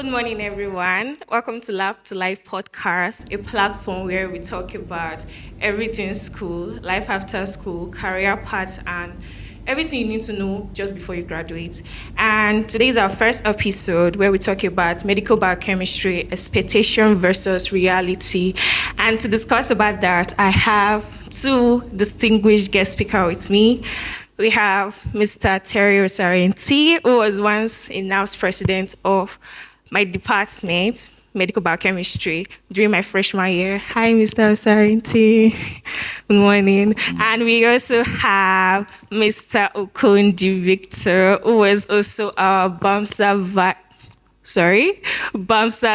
Good morning, everyone. Welcome to Lab to Life podcast, a platform where we talk about everything school, life after school, career paths, and everything you need to know just before you graduate. And today is our first episode where we talk about medical biochemistry, expectation versus reality. And to discuss about that, I have two distinguished guest speakers with me. We have Mr. Terry Osarenti, who was once a NAUS president of my department, medical biochemistry, during my freshman year. Hi, Mr. Osarenti. Good morning. And we also have Mr. Okondi Victor, who was also our BAMSA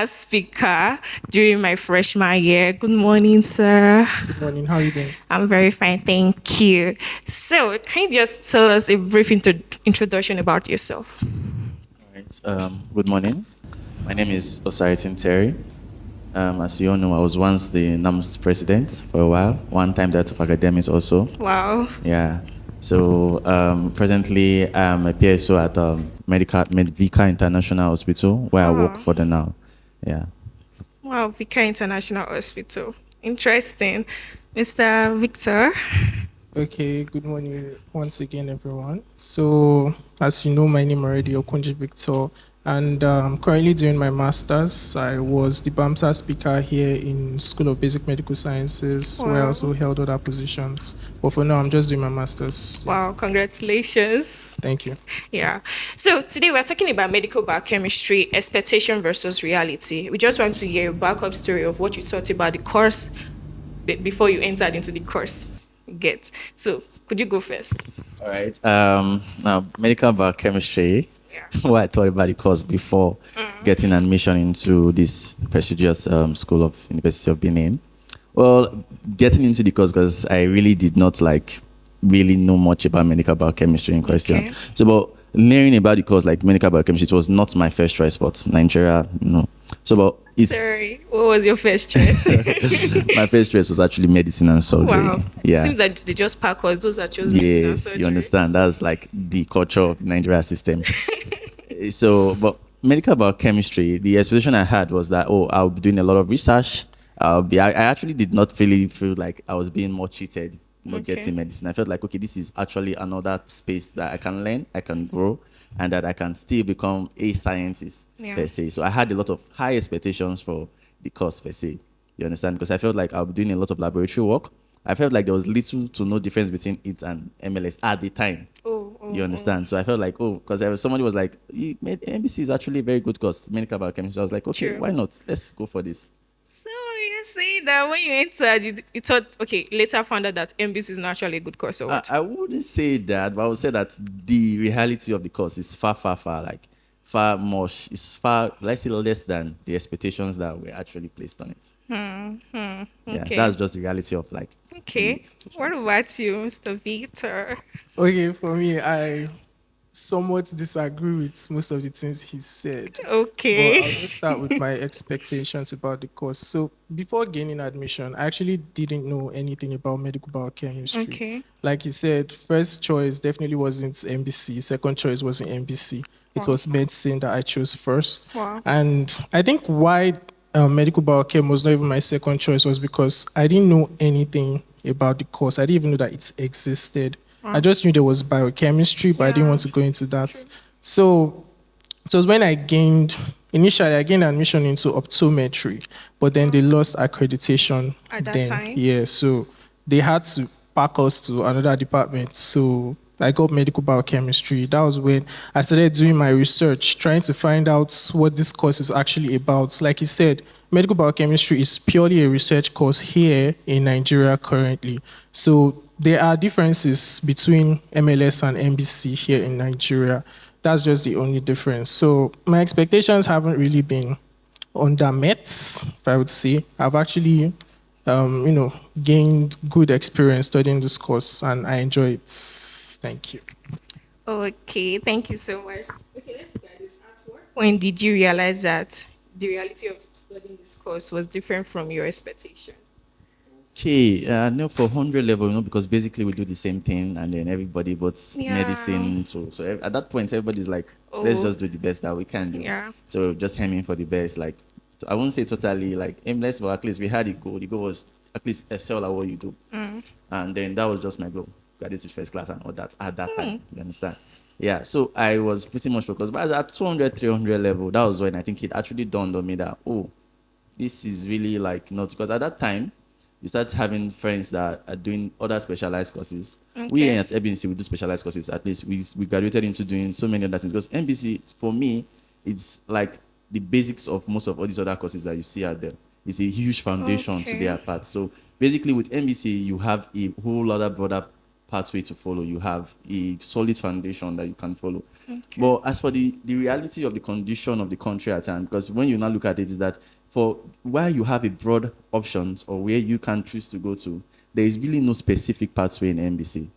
speaker during my freshman year. Good morning, sir. Good morning. How are you doing? I'm very fine, thank you. So, can you just tell us a brief introduction about yourself? All right. Good morning. My name is Osaritin Terry. As you all know, I was once the NAMS president for a while, one time that of academics also. Wow. Yeah. So presently, I'm a PSO at Medica International Hospital, where I work for the now. Yeah. Wow, Vika International Hospital. Interesting. Mr. Victor. Okay, good morning once again, everyone. So, as you know, my name already, Okonji Victor, and currently doing my master's. I was the BAMSA speaker here in School of Basic Medical Sciences, where I also held other positions. But for now, I'm just doing my master's. Wow, congratulations. Thank you. Yeah. So today we're talking about medical biochemistry, expectation versus reality. We just want to hear a backup story of what you thought about the course before you entered into the course. Get. So could you go first? All right. Now, medical biochemistry. Yeah. What I thought about the course before getting admission into this prestigious school of University of Benin. Well, getting into the course because I really did not really know much about medical biochemistry in question. Okay. So, but learning about the course like medical biochemistry, it was not my first choice, but Nigeria, So, but it's Sorry, what was your first choice? my first choice was actually medicine and surgery. Wow. Yeah. It seems that they just pack us. Those are just medicine and Yes, surgery. you understand. That's like the culture of the Nigeria system. So, but medical biochemistry, the expectation I had was that, I'll be doing a lot of research. I actually did not really feel like I was being more cheated not getting medicine. I felt like, okay, this is actually another space that I can learn, I can grow, and that I can still become a scientist per se. So I had a lot of high expectations for the course per se. You understand? Because I felt like I'll be doing a lot of laboratory work. I felt like there was little to no difference between it and MLS at the time. You understand? So I felt like, because somebody was like, MBC is actually a very good course, medical biochemistry. I was like, okay, why not? Let's go for this. So you're saying that when you entered, you thought, okay, later found out that MBC is not actually a good course or what? I wouldn't say that, but I would say that the reality of the course is far, far much. It's far, let's say, less than the expectations that were actually placed on it. Yeah, that's just the reality of Okay. What about you, Mr. Victor? Okay, for me, I somewhat disagree with most of the things he said. But Okay. I'll just start with my expectations about the course. So before gaining admission, I actually didn't know anything about medical biochemistry. Okay. Like he said, first choice definitely wasn't MBC. Second choice wasn't MBC. It was medicine that I chose first. Wow. And I think why medical biochem was not even my second choice was because I didn't know anything about the course. I didn't even know that it existed. I just knew there was biochemistry, but I didn't want to go into that. True. So it was when initially I gained admission into optometry, but then they lost accreditation At that then. time? Yeah, so they had to pack us to another department. So I got medical biochemistry. That was when I started doing my research, trying to find out what this course is actually about. Like he said, medical biochemistry is purely a research course here in Nigeria currently. So there are differences between MLS and MBC here in Nigeria. That's just the only difference. So my expectations haven't really been undermet, if I would say. I've actually, gained good experience studying this course, and I enjoy it. Thank you. Okay, thank you so much. Okay, let's look at this artwork. When did you realize that the reality of studying this course was different from your expectation? Okay, no, for 100 level, because basically we do the same thing, and then everybody but Yeah. medicine. So at that point, everybody's like, Let's Oh, just do the best that we can do. yeah. So just aiming for the best. Like, I won't say totally like aimless, but at least we had a goal. The goal was at least excel at what you do. And then that was just my goal. Graduate to first class and all that at that time. You understand? Yeah. So I was pretty much focused. But at 200, 300 level, that was when I think it actually dawned on me that, oh, this is really like not, because at that time you start having friends that are doing other specialized courses. We Okay. at NBC we do specialized courses. At least we graduated into doing so many other things, because NBC for me it's like the basics of most of all these other courses that you see out there. It's a huge foundation to their Okay. part. So basically with NBC you have a whole lot of broader pathway to follow. You have a solid foundation that you can follow. Okay. But as for the reality of the condition of the country at hand, because when you now look at it, is that for while you have a broad options or where you can choose to go to, there is really no specific pathway in NBC.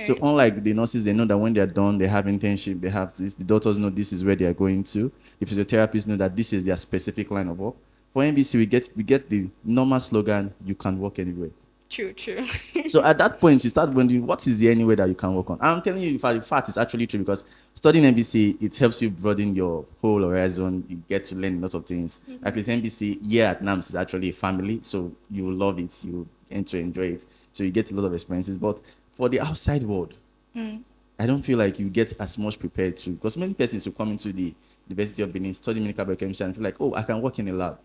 So Okay. unlike the nurses, they know that when they're done, they have internship, they have this. The doctors know this is where they are going to. The physiotherapists know that this is their specific line of work. For NBC, we get the normal slogan: "You can work anywhere." True. True. So at that point, you start wondering, what is the any way that you can work on? I'm telling you, in fact, it's actually true, because studying NBC, it helps you broaden your whole horizon. You get to learn a lot of things. At least NBC here at NAMS is actually a family, so you will love it. You end to enjoy it. So you get a lot of experiences. But for the outside world, I don't feel like you get as much prepared to, because many persons who come into the University of Benin, study medical biochemistry, and feel like, oh, I can work in a lab.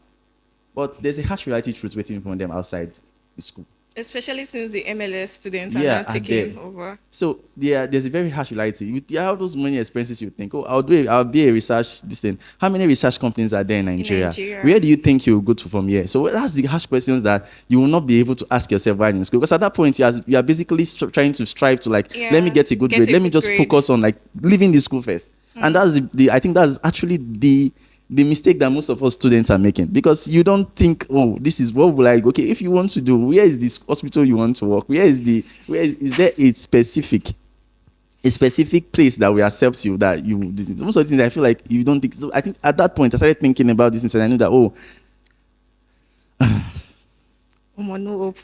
But there's a harsh reality truth waiting for them outside the school. Especially since the MLS students are Yeah, now are there. taking over. So there's a very harsh reality. With all those many experiences, you think, oh, I'll be a research this thing. How many research companies are there in In Nigeria? Where Nigeria. do you think you'll go to from here? So that's the harsh questions that you will not be able to ask yourself while in school. Because at that point, you are basically trying to strive to like, let me Yeah. get a good Get grade. a Let me good just grade. focus on like leaving the school first. And that's the I think that's actually the mistake that most of us students are making, because you don't think, oh, this is what will I go. Okay, if you want to do, where is this hospital you want to work? Is there a specific place that will accept you, that you most of the things I feel like you don't think. So I think at that point I started thinking about this, and I knew that, oh, No hope.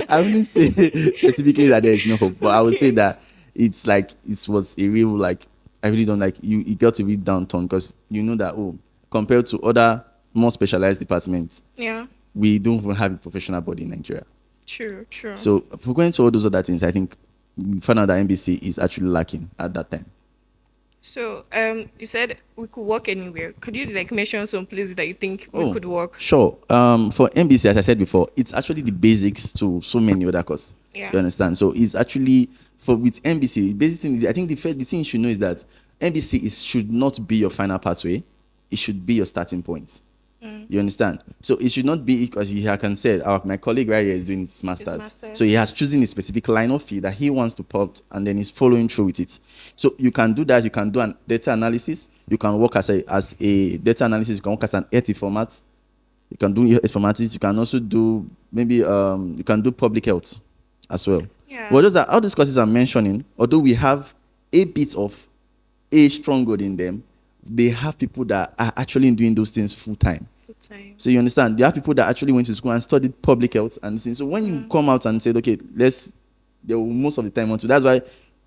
I wouldn't say specifically that there is no hope, but I would say Okay. that it's like it was a real like I really don't like you got to read downtown, because you know that, oh, compared to other more specialized departments, Yeah. we don't even have a professional body in Nigeria. True. True. So for going to all those other things, I think we found out that NBC is actually lacking at that time. So, you said we could work anywhere. Could you like mention some places that you think we Oh, could work? sure. For NBC, as I said before, it's actually the basics to so many other courses. Yeah. You understand? So it's actually for with NBC. Basic thing is, I think the thing you should know is that NBC should not be your final pathway. It should be your starting point. You understand? So it should not be, because he can say, my colleague right here is doing his masters. masters. So he has chosen a specific line of field that he wants to pop, and then he's following through with it. So you can do that. You can do an data analysis. You can work as a data analysis. You can work as an ET format. You can do informatics. You can also do maybe you can do public health as well. Yeah. But just that all these courses I'm mentioning, although we have a bit of a stronghold in them, they have people that are actually doing those things full time. Full time. So you understand, you have people that actually went to school and studied public health and things. So when you come out and said, okay, they will most of the time want to. That's why,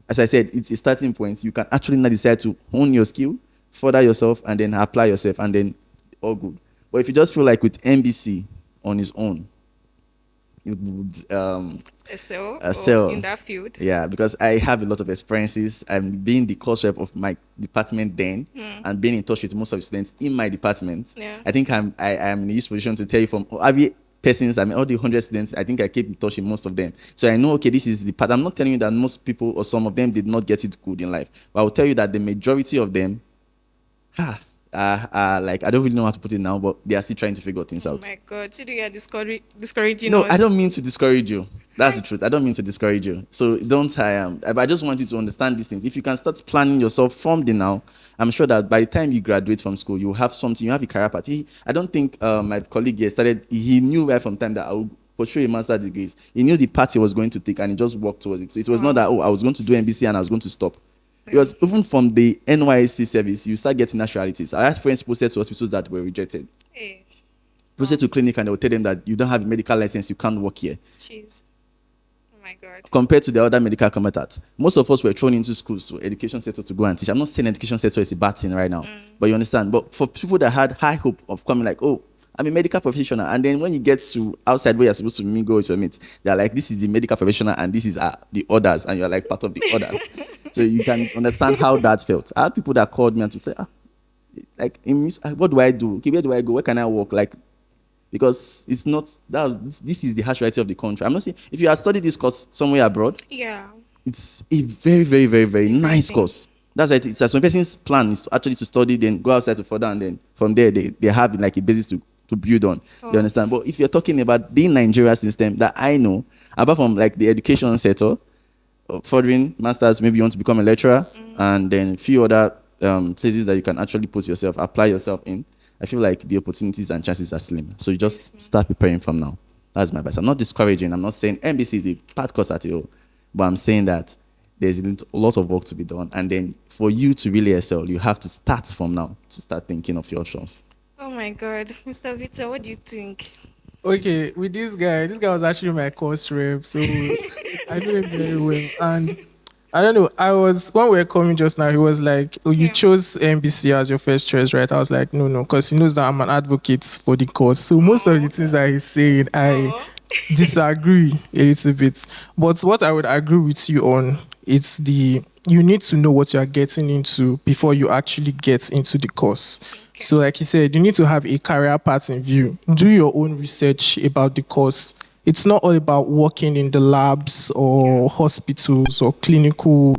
as I said, it's a starting point. You can actually now decide to hone your skill, further yourself, and then apply yourself, and then all good. But if you just feel like with NBC on its own, you would Or in that field. yeah, because I have a lot of experiences. I'm being the course rep of my department then, and being in touch with most of the students in my department. Yeah. I think I am in this position to tell you from every persons, I mean, all the 100 students, I think I keep in touch with most of them. So I know, okay, this is the part. I'm not telling you that most people or some of them did not get it good in life, but I will tell you that the majority of them, like, I don't really know how to put it now, but they are still trying to figure things Oh out. my God, Chidu, you're discouraging No, us. I don't mean to discourage you. That's the truth. I don't mean to discourage you. So don't I just want you to understand these things. If you can start planning yourself from the now, I'm sure that by the time you graduate from school, you have something, you have a career path. I don't think my colleague here he knew right from time that I would pursue a master's degrees. He knew the path he was going to take, and he just worked towards it. So it was not that, oh, I was going to do MBC and I was going to stop. Because even from the NYSC service, you start getting nationalities. I had friends posted to hospitals that were rejected. Hey, Posted to clinic, and they will tell them that you don't have a medical license, you can't work here. jeez. Oh my God. compared to the other medical counterparts. Most of us were thrown into schools to education sector to go and teach. I'm not saying education sector is a bad thing right now, but you understand. But for people that had high hope of coming, like, oh, I'm a medical professional, and then when you get to outside where you're supposed to mingle with your mates, they're like, this is the medical professional, and this is the others, and you're like part of the others. So you can understand how that felt. I had people that called me and to say, like, what do I do? Okay, where do I go? Where can I work? Like, because it's not that this is the harsh reality of the country. I'm not saying if you have studied this course somewhere abroad, Yeah. it's a very, very, very, very nice Different course. That's right. It's like some person's plan is actually to study, then go outside to further, and then from there they have like a basis to build on. Oh. You understand? But if you're talking about the Nigeria system that I know, apart from like the education sector, furthering masters, maybe you want to become a lecturer, and then a few other places that you can actually apply yourself in. I feel like the opportunities and chances are slim. So you just start preparing from now. That's my advice. I'm not discouraging. I'm not saying MBC is a bad course at all, but I'm saying that there's a lot of work to be done. And then for you to really excel, you have to start from now to start thinking of your options. Oh my God. Mr. Victor, what do you think? Okay, with this guy was actually my course rep, so I know him very well. And I don't know, when we were coming just now, he was like, "Oh, you Yeah. chose MBC as your first choice, right?" I was like, "No, no," because he knows that I'm an advocate for the course. So most of the Oh. things that he's saying, I Oh. disagree a little bit. But what I would agree with you on, it's the you need to know what you are getting into before you actually get into the course. Okay. So, like you said, you need to have a career path in view. Do your own research about the course. It's not all about working in the labs or hospitals or clinical,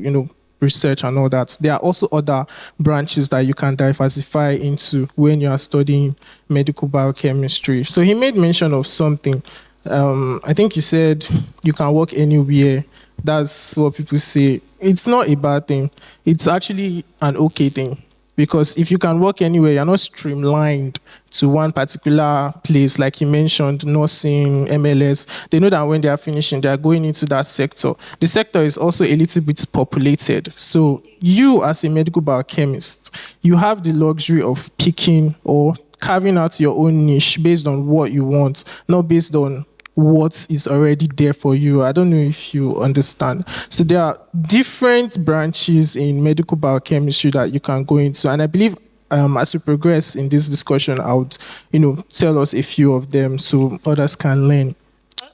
research and all that. There are also other branches that you can diversify into when you are studying medical biochemistry. So he made mention of something. I think you said you can work anywhere. That's what people say. It's not a bad thing. It's actually an okay thing. Because if you can work anywhere, you're not streamlined to one particular place, like you mentioned, nursing, MLS. They know that when they are finishing, they are going into that sector. The sector is also a little bit populated. So you, as a medical biochemist, you have the luxury of picking or carving out your own niche based on what you want, not based on what is already there for you. I don't know if you understand. So there are different branches in medical biochemistry that you can go into, and I believe as we progress in this discussion, I would, tell us a few of them so others can learn.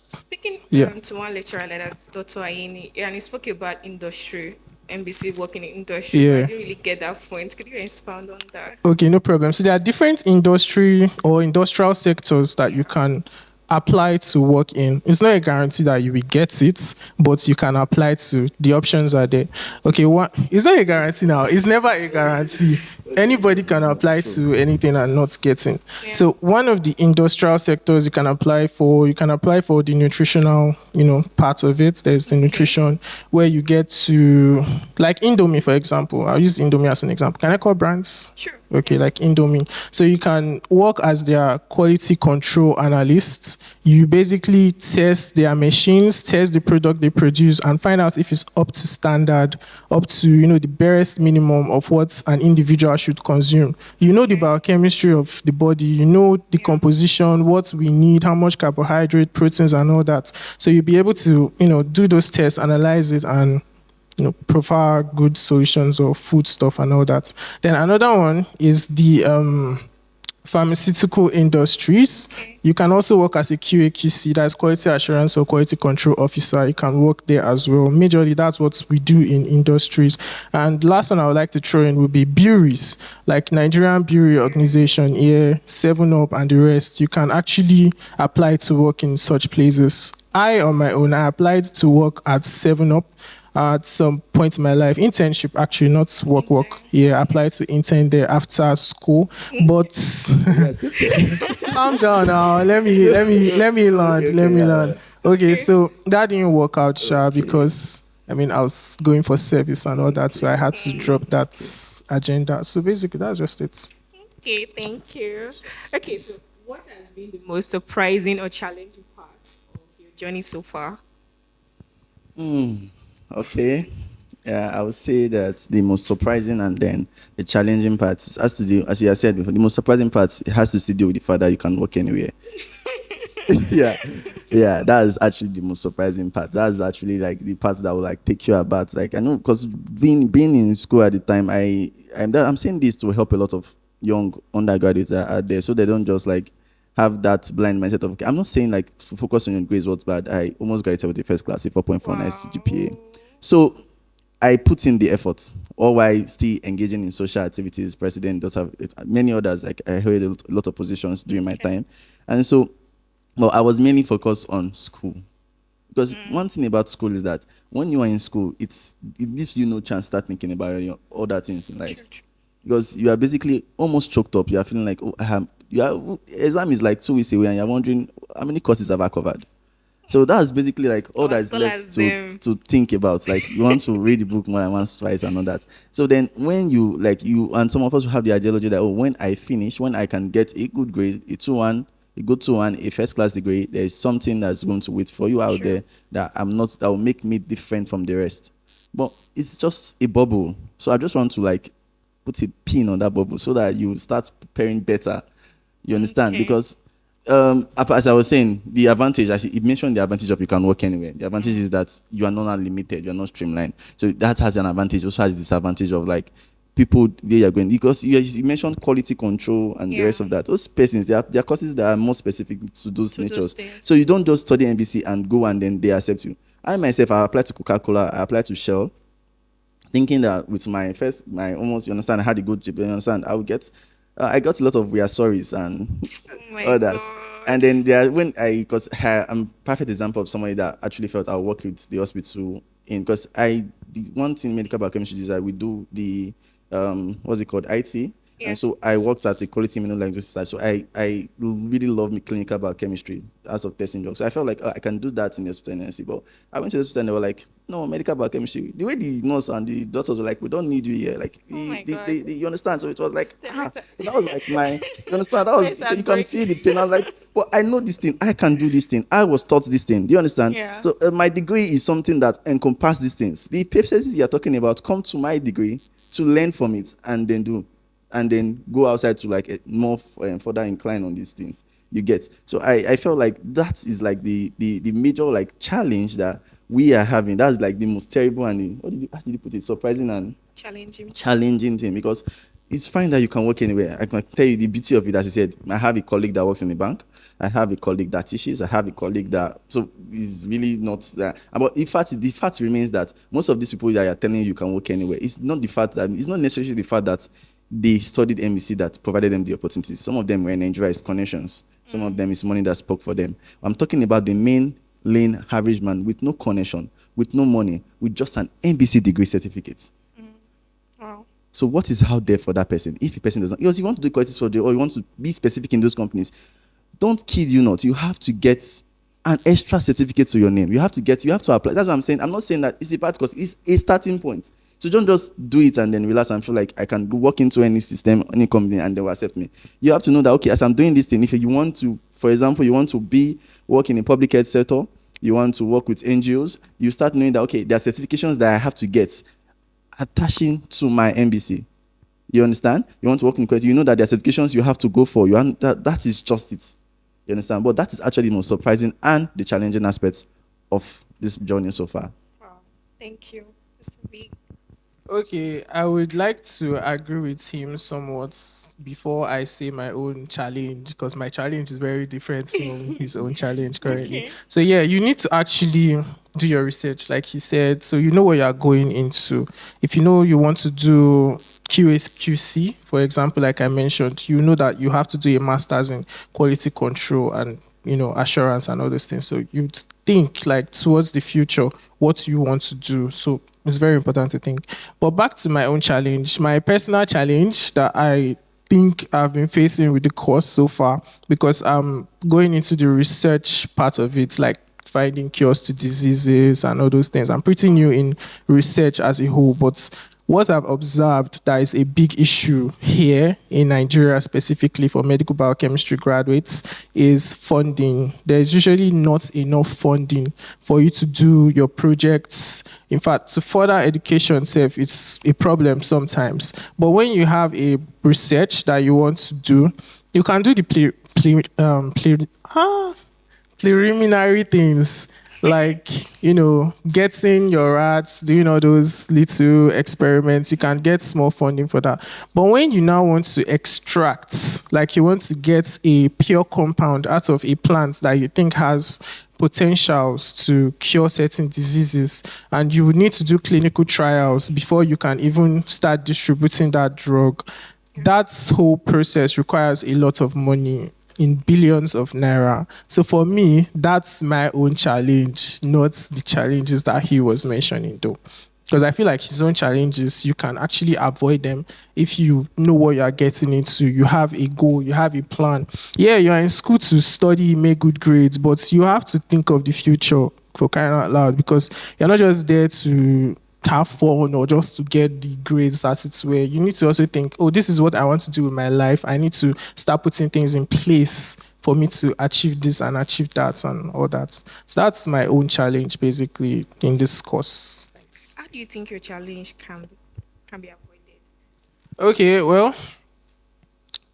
Speaking Yeah. to one lecturer like that, Dr. Ayini, and he spoke about industry, NBC working in industry, but I Yeah. didn't really get that point. Could you expound on that? Okay, no problem. So there are different industry or industrial sectors that you can apply to work in. It's not a guarantee that you will get it, but you can apply to. The options are there. Okay, it's not a guarantee now. It's never a guarantee. Anybody can apply to anything and not getting. Yeah. So one of the industrial sectors you can apply for the nutritional, part of it. There's the nutrition where you get to, like Indomie, for example. I'll use Indomie as an example. Can I call brands? Sure. Okay, like Indomie. So you can work as their quality control analysts. You basically test their machines, test the product they produce, and find out if it's up to standard, up to the barest minimum of what an individual should consume. You know the biochemistry of the body, you know the composition, what we need, how much carbohydrate, proteins, and all that. So you'll be able to do those tests, analyze it, and provide good solutions or food stuff and all that. Then another one is the pharmaceutical industries. Okay. You can also work as a QA/QC, that's quality assurance or quality control officer. You can work there as well. Majorly, that's what we do in industries. And last one I would like to throw in would be breweries, like Nigerian Brewery Organization, here, 7 Up, and the rest. You can actually apply to work in such places. On my own, I applied to work at 7 Up at some point in my life. Internship, actually, not work. Yeah, I applied to intern there after school. But calm down now. Let me land. Okay, Let me yeah. land. Okay, so that didn't work out, Sha, because I was going for service and all that, so I had to drop that agenda. So basically, that's just it. Okay, thank you. Okay, so what has been the most surprising or challenging part of your journey so far? Okay. Yeah, I would say that the most surprising and then the challenging part has to do, as you have said before, the most surprising part it has to still do with the fact that you can work anywhere. Yeah, yeah, that's actually the most surprising part. That's actually like the part that will like take you aback. Like I know because being in school at the time, I'm saying this to help a lot of young undergraduates that are there, so they don't just like have that blind mindset of, okay, I'm not saying like focus on your grades, what's bad. I almost graduated with the first class, a 4.4 nice CGPA. Wow. So I put in the effort, all while still engaging in social activities, president, daughter, many others. Like I held a lot of positions during my Okay. time, and so, well, I was mainly focused on school because one thing about school is that when you are in school, it gives you no chance to start thinking about your other things in life True, true. because you are basically almost choked up. You are feeling like, oh, exam is like 2 weeks away, and you're wondering how many courses have I covered. So that's basically like all Our that is left scholars, to them. think about. Like you want to read the book more than once, twice, and all that. So then when you and some of us will have the ideology that, oh, when I finish, when I can get a good grade, a 2-1, a good 2-1, a first class degree, there is something that's going to wait for you out True. there that will make me different from the rest. But it's just a bubble. So I just want to like put a pin on that bubble so that you start preparing better. You understand? Okay. Because as I was saying, the advantage, as you mentioned, the advantage of you can work anywhere. The advantage is that you are not unlimited, you are not streamlined. So that has an advantage. Also has disadvantage of like people where you're going, because you mentioned quality control and the rest Yeah. of that. Those persons, there are courses that are more specific to those To those natures. So things. you don't just study NBC and go and then they accept you. I myself, I applied to Coca-Cola, I applied to Shell, thinking that with my almost, you understand, I had a good GPA, you understand, I got a lot of weird stories and Oh my all that. And god. then there, because I'm perfect example of somebody that actually felt I'll work with the hospital in, because the one thing medical biochemistry is that we do the, what's it called, IT. And Yes. so I worked at a quality immunolanguage site. So I really love me clinical biochemistry as of testing drugs. So I felt like, oh, I can do that in the hospital and see. But I went to the hospital and they were like, no, medical biochemistry. The way the nurse and the doctors were like, we don't need you here. Like, Oh my god. you understand? So it was like, Stereotype. so that was like you understand? That was, It's you can feel heartbreaking. the pain. I was like, well, I know this thing. I can do this thing. I was taught this thing. Do you understand? Yeah. So my degree is something that encompasses these things. The processes you're talking about come to my degree to learn from it and then do, and then go outside to like a more further incline on these things. You get. So I felt like that is like the major like challenge that we are having. That's like the most terrible and how did you put it? Surprising and Challenging. challenging thing, because it's fine that you can work anywhere. I can tell you the beauty of it. As I said, I have a colleague that works in the bank. I have a colleague that teaches. I have a colleague that, so is really not that. But in fact, the fact remains that most of these people that are telling you can work anywhere, it's not the fact that, it's not necessarily the fact that they studied MBC that provided them the opportunities. Some of them were in Nigeria, it's connections. Some of them is money that spoke for them. I'm talking about the main lane average man with no connection, with no money, with just an MBC degree certificate. Wow. So what is out there for that person? If a person doesn't, because you want to do quality surgery or you want to be specific in those companies, don't kid you not. You have to get an extra certificate to your name. You have to apply. That's what I'm saying. I'm not saying that it's a bad, because it's a starting point. So don't just do it and then relax and feel like I can walk into any system, any company, and they will accept me. You have to know that, okay, as I'm doing this thing, if you want to, for example, you want to work in a public health sector, you want to work with NGOs, you start knowing that, okay, there are certifications that I have to get attaching to my MBC. You understand? You want to work in quality, you know that there are certifications you have to go for. That is just it. You understand? But that is actually the most surprising and the challenging aspects of this journey so far. Wow. Thank you, Mr. B. Okay, I would like to agree with him somewhat before I say my own challenge, because my challenge is very different from his own challenge currently. Okay. So yeah, you need to actually do your research, like he said, so you know what you are going into. If you know you want to do QA/QC, for example, like I mentioned, you know that you have to do a master's in quality control and assurance and all those things. So you think like towards the future what you want to do. So it's very important to think. But back to my own challenge, my personal challenge that I think I've been facing with the course so far, because I'm going into the research part of it, like finding cures to diseases and all those things. I'm pretty new in research as a whole, but what I've observed that is a big issue here in Nigeria, specifically for medical biochemistry graduates, is funding. There's usually not enough funding for you to do your projects. In fact, to further education itself, it's a problem sometimes. But when you have a research that you want to do, you can do the preliminary things like getting your rats, doing all those little experiments. You can get small funding for that. But when you now want to extract, like you want to get a pure compound out of a plant that you think has potentials to cure certain diseases, and you would need to do clinical trials before you can even start distributing that drug. That whole process requires a lot of money in billions of naira. So for me, that's my own challenge, not the challenges that he was mentioning, though. Because I feel like his own challenges, you can actually avoid them if you know what you are getting into. You have a goal, you have a plan. Yeah, you are in school to study, make good grades, but you have to think of the future for crying out loud, because you're not just there to have fun or just to get the grades that it's where you need to also think, oh, this is what I want to do with my life. I need to start putting things in place for me to achieve this and achieve that and all that. So that's my own challenge basically in this course. How do you think your challenge can be avoided? Okay, well,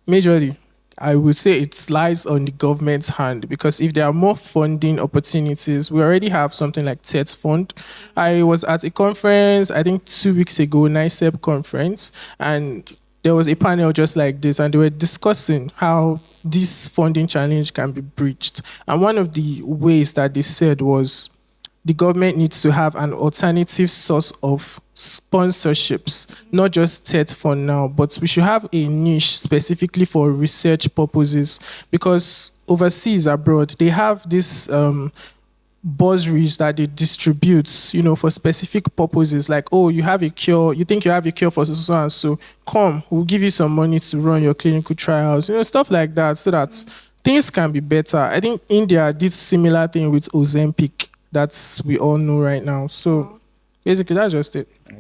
majorly, I would say it lies on the government's hand, because if there are more funding opportunities, we already have something like TET Fund. I was at a conference, I think 2 weeks ago, NICEP conference, and there was a panel just like this, and they were discussing how this funding challenge can be breached. And one of the ways that they said was the government needs to have an alternative source of sponsorships, not just TED for now, but we should have a niche specifically for research purposes, because overseas abroad they have this bursaries that they distribute, for specific purposes. Like, oh, you have a cure, you think you have a cure for so and so, come, we'll give you some money to run your clinical trials, stuff like that, so that things can be better. I think India did similar thing with Ozempic, that's we all know right now. So Wow. basically, that's just it. I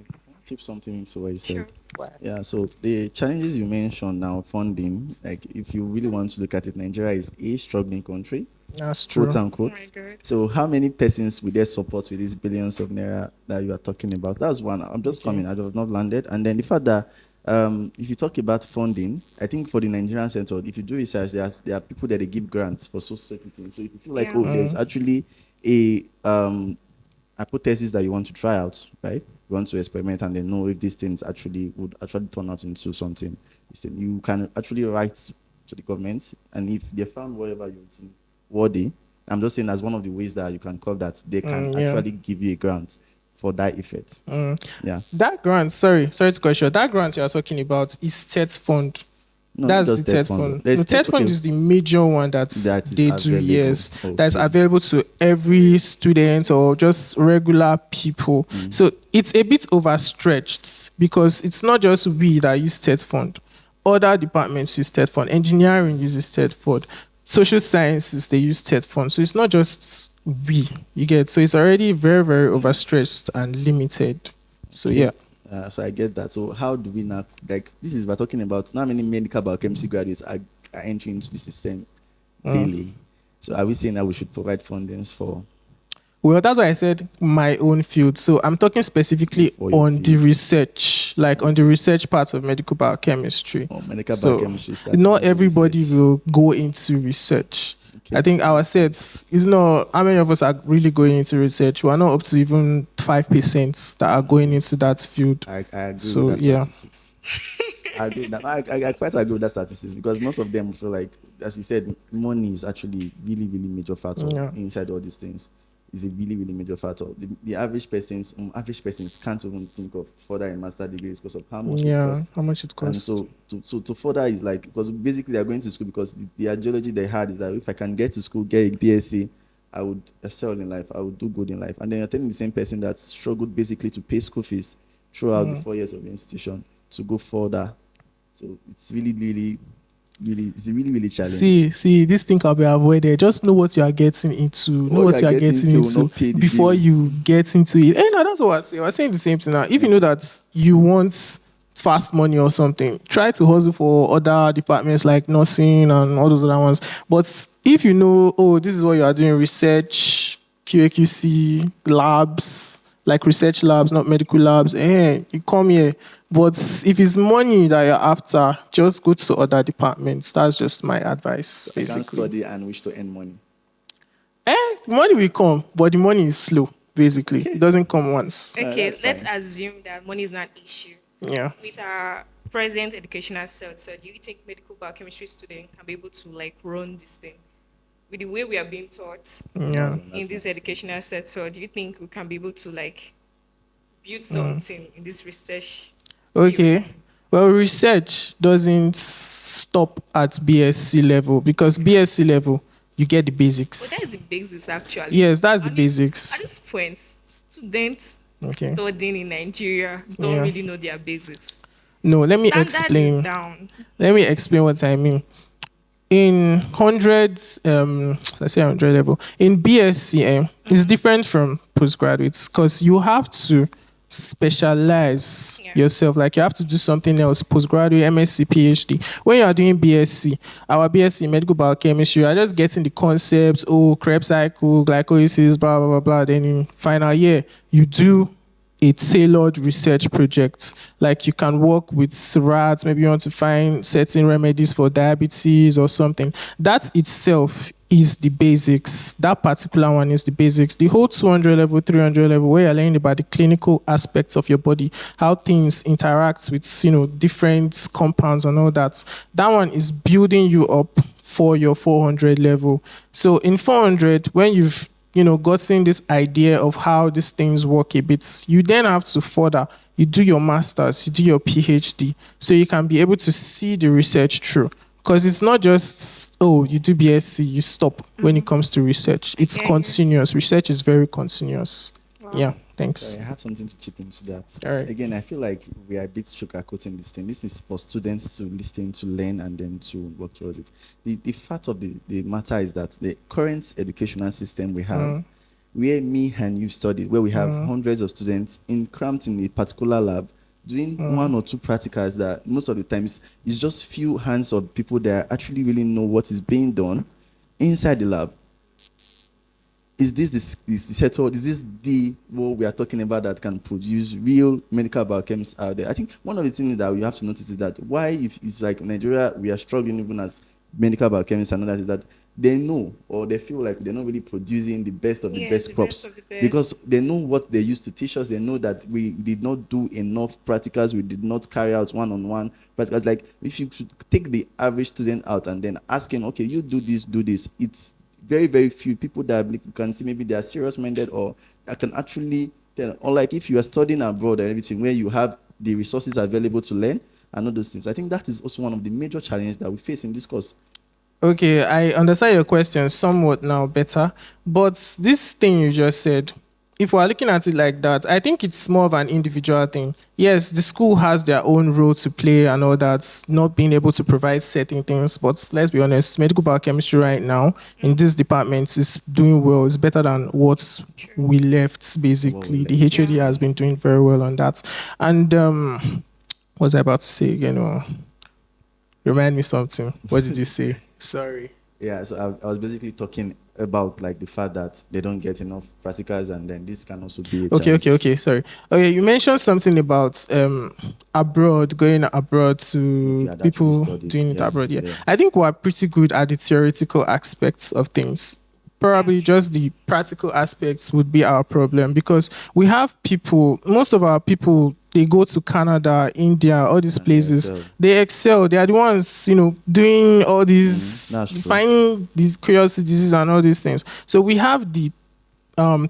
tip something into what you Sure. said. Yeah, so the challenges you mentioned now, funding, like if you really want to look at it, Nigeria is a struggling country, That's quote true. Oh my unquote. god. So how many persons will there support with these billions of naira that you are talking about? That's one. I'm just Okay. coming. I have not landed. And then the fact that if you talk about funding, I think for the Nigerian center, if you do research, there are people that they give grants for so certain things. So if you feel like, Yeah. oh, there's actually a hypothesis that you want to try out, right? You want to experiment and then know if these things actually would actually turn out into something. You can actually write to the government, and if they found whatever you think worthy, I'm just saying as one of the ways that you can call that, they can Yeah. actually give you a grant for that effect. Yeah. That grant, sorry to question. That grant you are talking about is TED Fund. No, not That's the just that TED fund. Fund. There's No, TED Fund okay, is the major one that that is they do, available. yes. That's Okay. available to every student or just regular people. So it's a bit overstretched, because it's not just we that use TED Fund. Other departments use TED Fund. Engineering uses TED Fund. Social sciences, they use TED Fund. So it's not just we, you get. So it's already very, very overstretched and limited. So Okay. yeah. So I get that. So how do we now, like, this is, we're talking about how many medical biochemistry graduates are entering into the system daily. So are we saying that we should provide fundings for Well, that's why I said my own field. So I'm talking specifically For your on the field. research, like on the research part of medical biochemistry. medical So biochemistry that not into everybody research? will go into research. Okay. I think our sets is not how many of us are really going into research. We're not up to even 5% that are going into that field. I agree So with that yeah. statistics. I agree with that. I quite agree with that statistics, because most of them feel like, as you said, money is actually really, really major factor Yeah. inside all these things. Is a really, really major factor. The average persons can't even think of further in master degrees because of how much it Yeah. costs. How much it And costs. so to further is like, because basically they're going to school because the ideology they had is that if I can get to school, get a BSc, I would excel in life, I would do good in life. And then you're telling the same person that struggled basically to pay school fees throughout the 4 years of the institution to go further. So it's really, really, really, it's really, really challenging. See, this thing can be avoided. Just know what you are getting into. Know What what you you are are getting getting into will into not pay the before bills. you get into it. And no, that's what I say. I was saying the same thing now. If you know that you want fast money or something, try to hustle for other departments like nursing and all those other ones. But if you know, oh, this is what you are doing, research, QAQC, labs, like research labs, not medical labs, you come here. But if it's money that you're after, just go to other departments. That's just my advice, I can't basically. study and wish to earn money. Money will come, but the money is slow. Basically, it Okay, doesn't come once. Okay, that's let's fine. assume that money is not an issue. Yeah. With our present educational sector, do you think medical biochemistry students can be able to like run this thing with the way we are being taught Yeah. in That's this nice. educational sector? Do you think we can be able to like build something in this research field? Okay. Well, research doesn't stop at BSc level because BSc level you get the But that basics. is the basics actually. Yes, that's the And if at basics. this point, students Okay. studying in Nigeria don't Yeah. really know their basics. No, let me Standard is explain. down. Let me explain what I mean. In hundreds, let's say 100 level, in BSc, it's different from postgraduates because you have to specialize Yeah. yourself. Like you have to do something else, postgraduate, MSc, PhD. When you are doing BSc, our BSc medical biochemistry, you are just getting the concepts, oh, Krebs cycle, glycolysis, blah, blah, blah, blah. Then in final year, you do a tailored research project. Like you can work with rats, maybe you want to find certain remedies for diabetes or something. That itself is the basics. That particular one is the basics. The whole 200 level, 300 level, where you're learning about the clinical aspects of your body, how things interact with, different compounds and all that. That one is building you up for your 400 level. So in 400, when you've gotten this idea of how these things work a bit, you then have to further. You do your master's, you do your PhD, so you can be able to see the research through. Because it's not just, oh, you do BSc, you stop when it comes to research. I It's hear you. continuous. Research is very continuous. Wow. Yeah, thanks. Sorry, I have something to chip into that. All right. Again, I feel like we are a bit sugarcoating this thing. This is for students to listen, to learn, and then to work towards it. The fact of the matter is that the current educational system we have, where me and you studied, where we have hundreds of students cramped in a particular lab, doing one or two practicals that most of the times is just few hands of people that actually really know what is being done inside the lab. Is this settled? Is this the what we are talking about that can produce real medical biochemists out there? I think one of the things that we have to notice is that why, if it's like Nigeria, we are struggling even as medical biochemists and others, is that they know or they feel like they're not really producing the best of the Yes, best the best crops of the best. because they know what they used to teach us. They know that we did not do enough practicals. We did not carry out one-on-one practicals. Like if you should take the average student out and then ask him, okay, you do this. It's very, very few people that you can see maybe they are serious minded or that can actually tell. Unlike if you are studying abroad and everything, where you have the resources available to learn and all those things. I think that is also one of the major challenges that we face in this course. Okay, I understand your question somewhat now better. But this thing you just said, if we're looking at it like that, I think it's more of an individual thing. Yes, the school has their own role to play and all that, not being able to provide certain things. But let's be honest, medical biochemistry right now in this department is doing well. It's better than what True. we left, What we basically. The left. HOD Yeah. has been doing very well on that. And what was I about to say again? Remind me something. What did you say? Sorry. Yeah, so I was basically talking about like the fact that they don't get enough practicals, and then this can also be a Okay, okay, challenge okay. Sorry. Okay, you mentioned something about abroad, going abroad if you to had actually people studied. doing it Yeah, abroad. Yeah, yeah. I think we're pretty good at the theoretical aspects of things. Yeah, Probably true. just the practical aspects would be our problem because we have people. Most of our people they go to Canada, India, all these And they places. excel. They excel. They are the ones, doing all these, That's true. finding these curiosities and all these things. So we have the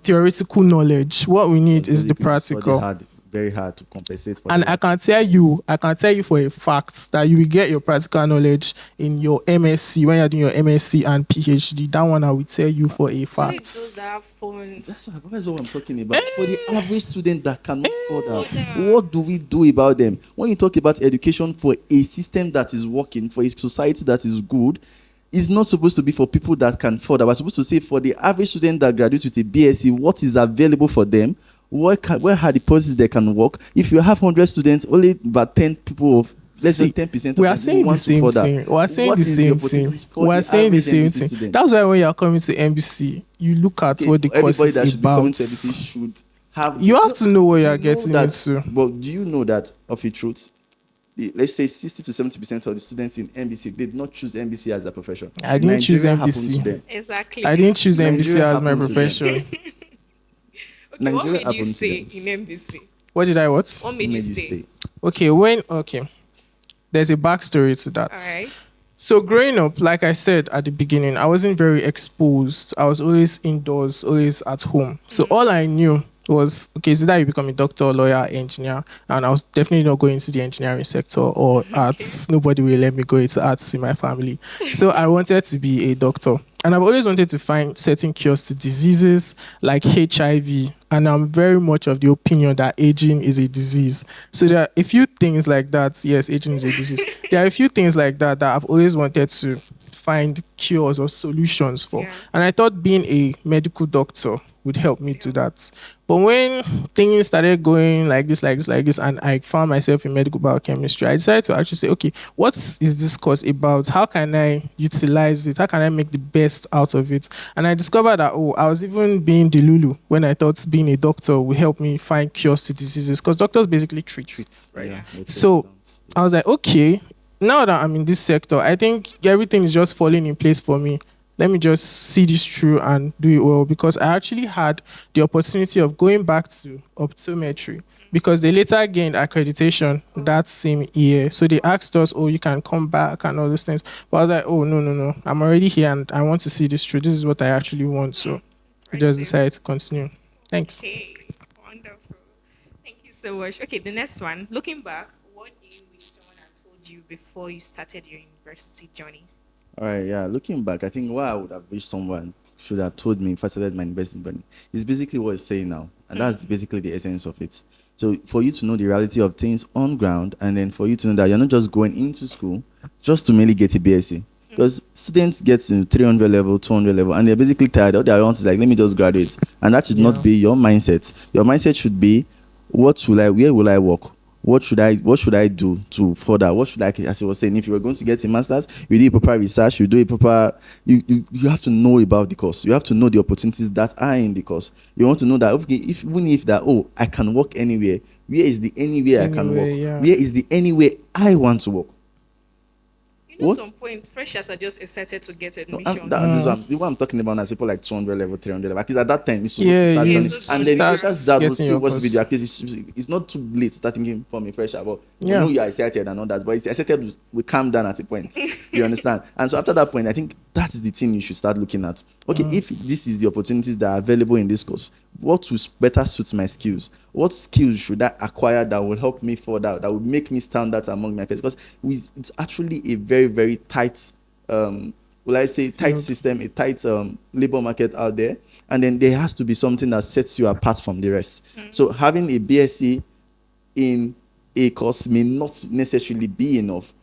theoretical knowledge. What we need Just is the basically study practical. hard, very hard to compensate for the And I lack. can tell you, for a fact that you will get your practical knowledge in your MSc when you're doing your MSc and PhD. That one I will tell you for a Especially those fact. that have phones. That's what I'm talking about. For the average student that cannot afford For that, them. what do we do about them? When you talk about education for a system that is working, for a society that is good, it's not supposed to be for people that can afford that. We're supposed to say for the average student that graduates with a BSc, what is available for them? Where are the policies they can work? If you have 100 students, only about 10 people of less than See, 10% we of are them will saying the want to same further. thing. We are saying What the is the same thing. opportunities for We are the saying the average same MBC thing. student? That's why when you are coming to NBC, you look at Okay, what the course everybody is that should be coming about. to MBC should have You have no, to know what you you are know getting that, into. but do you know that of a truth? let's say 60 to 70% of the students in MBC did not choose MBC as a profession. I didn't choose Nigeria happened to NBC. them. I Exactly. didn't choose NBC Nigeria as my happened to them. profession. Okay, what Nigeria made you happened to stay them. in NBC? What did I what? What Who made you made you stay? stay? Okay, there's a backstory to All that. right. So growing up, like I said at the beginning, I wasn't very exposed. I was always indoors, always at home. So all I knew was okay, so that you become a doctor, lawyer, engineer, and I was definitely not going into the engineering sector or Okay. arts. Nobody will let me go into arts in my family. So I wanted to be a doctor. And I've always wanted to find certain cures to diseases like HIV. And I'm very much of the opinion that aging is a disease. So there are a few things like that. Yes, aging is a disease. There are a few things like that that I've always wanted to find cures or solutions for. Yeah. And I thought being a medical doctor would help me do Yeah. that. But when things started going like this, like this, like this, and I found myself in medical biochemistry, I decided to actually say, okay, what is this course about? How can I utilize it? How can I make the best out of it? And I discovered that, oh, I was even being delulu when I thought being a doctor would help me find cures to diseases because doctors basically treat, Treats. right? Yeah. No checks, So downs. I was like, okay, now that I'm in this sector, I think everything is just falling in place for me. Let me just see this through and do it well because I actually had the opportunity of going back to optometry because they later gained accreditation Oh, that same year. So they wow. asked us, oh, you can come back and all these things. But I was like, oh, no, no, no. I'm already here and I want to see this through. This is what I actually want. So we just Impressive. decided to continue. Thanks. Okay. Wonderful. Thank you so much. Okay, the next one. Looking back, what do you wish someone had told you before you started your university journey? All right, yeah. Looking back, I think what I would have wished someone should have told me if I started my university journey is basically what it's saying now, and that's basically the essence of it. So for you to know the reality of things on ground, and then for you to know that you're not just going into school just to merely get a BSc. Because students get to 300 level, 200 level, and they're basically tired. All they want is like, let me just graduate, and that should not Yeah. be your mindset. Your mindset should be, what will I? Where will I work? What should I do to further? What should I, as I was saying, if you were going to get a master's, you do a proper research, you do a proper, you have to know about the course. You have to know the opportunities that are in the course. You want to know that, okay, if even if that, oh, I can work anywhere, where is the anywhere I can work? Anyway, yeah. Where is the anywhere I want to work? You know, What? some point freshers are just excited to get No, admission. that is what I'm talking about now. People like 200 level, 300 level. At least at that time, it's supposed to Yeah, start you Yes, turning. so And to then the start freshers that will getting still your watch course. video. At least it's not too late starting him from a fresher. But we Yeah. know you are excited and all that. But it's excited, we calm down at a point. You understand? And so after that point, I think that's the thing you should start looking at. Okay, if this is the opportunities that are available in this course, what will better suit my skills? What skills should I acquire that will help me further, that will make me stand out among my peers? Because it's actually a very, very tight will I say tight Field. system, a tight labor market out there, and then there has to be something that sets you apart from the rest. So having a BSc in a course may not necessarily be enough.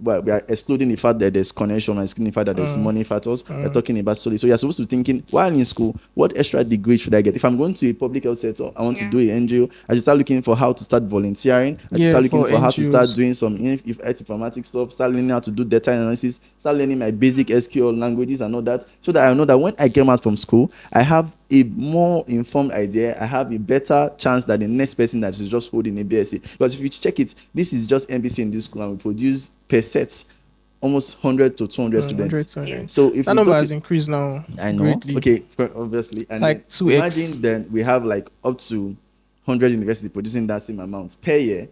But we are excluding the fact that there's connection and excluding the fact that there's money factors. We're talking about solely. So you're supposed to be thinking, while in school, what extra degree should I get? If I'm going to a public health sector, I want to Yeah. do an NGO, I should start looking for how to start volunteering. I should Yeah, start looking for for how to start NGOs. doing some if IT informatics stuff, start learning how to do data analysis, start learning my basic SQL languages and all that. So that I know that when I come out from school, I have a more informed idea. I have a better chance than the next person that is just holding a BSc. Because if you check it, this is just MBC in this school, and we produce per set almost 100 to 200 100, students. 200. So if That we number talk has it, increased now I know, greatly. okay, obviously, and then Like 2x. imagine then we have like up to 100 universities producing that same amount per year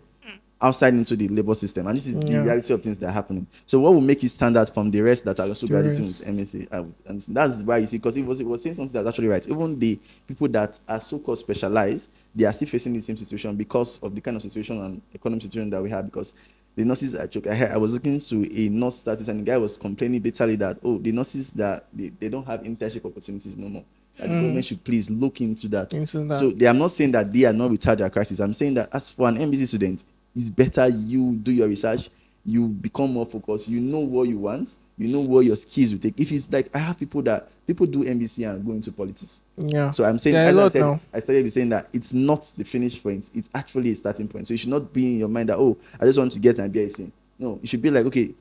outside into the labor system, and this is the Yeah. reality of things that are happening. So what will make you stand out from the rest that are also The graduating rest. with MSc? And that's why you see, because it was saying something that's actually right. Even the people that are so-called specialized, they are still facing the same situation because of the kind of situation and economic situation that we have. Because the nurses are choking. I was looking to a nurse status, and the guy was complaining bitterly that, oh, the nurses that they don't have internship opportunities no more. That the government should please look into that. Into that. So I'm not saying that they are not retarded their crisis. I'm saying that as for an MBC student, it's better you do your research, you become more focused, you know what you want, you know what your skills will take. If it's like, I have people do MBC and go into politics. Yeah. So I'm saying, There are a as I lot said, now. I started with saying that it's not the finish point, it's actually a starting point. So you should not be in your mind that, oh, I just want to get an BSc. No, you should be like, okay,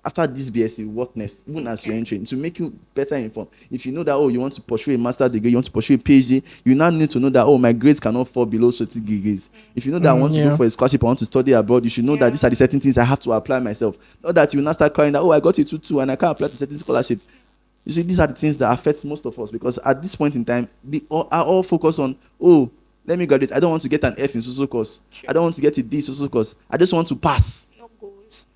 after this BSc, what next? Even as you're entering, to make you better informed. If you know that, oh, you want to pursue a master degree, you want to pursue a PhD, you now need to know that, oh, my grades cannot fall below certain degrees. If you know that I want to go Yeah. for a scholarship, I want to study abroad, you should know that Yeah. these are the certain things I have to apply myself. Not that you will not start crying that, oh, I got a 2-2 and I can't apply to certain scholarship. You see, these are the things that affect most of us, because at this point in time, they are all focused on, oh, let me graduate. I don't want to get an F in social course. Sure. I don't want to get a D in social course. I just want to pass. No goals.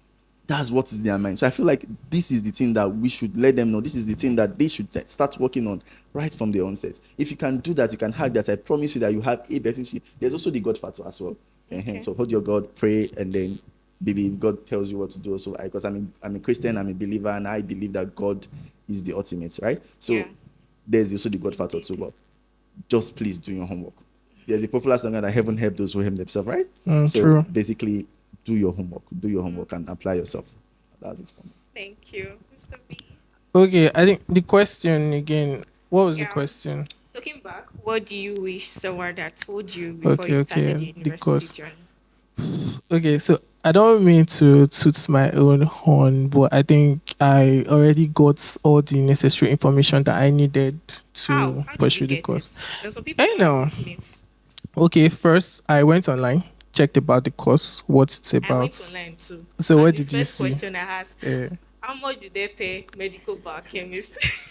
That's what is in their mind. So I feel like this is the thing that we should let them know. This is the thing that they should start working on right from the onset. If you can do that, you can hack that. I promise you that you have a better. There's also the God factor as well. Okay. So hold your God, pray, and then believe. God tells you what to do. So because I'm a Christian, I'm a believer, and I believe that God is the ultimate, right? So Yeah. there's also the God factor too. But just please do your homework. There's a popular song that heaven help those who help themselves, right? So True. basically, do your homework, and apply yourself. That's it for me. Thank you, Mr. B. Okay, I think the question again. What was the Yeah. question? Looking back, what do you wish someone had told you before you Okay, started okay. the The university course. journey? Okay, so I don't mean to toot my own horn, but I think I already got all the necessary information that I needed How? to How did you pursue the get course. it? There's some people I that have know. this myth. Okay, first I went online, checked about the course, what it's I went about. online too. So And what the did you first see? question I asked, Uh, how much do they pay medical biochemist?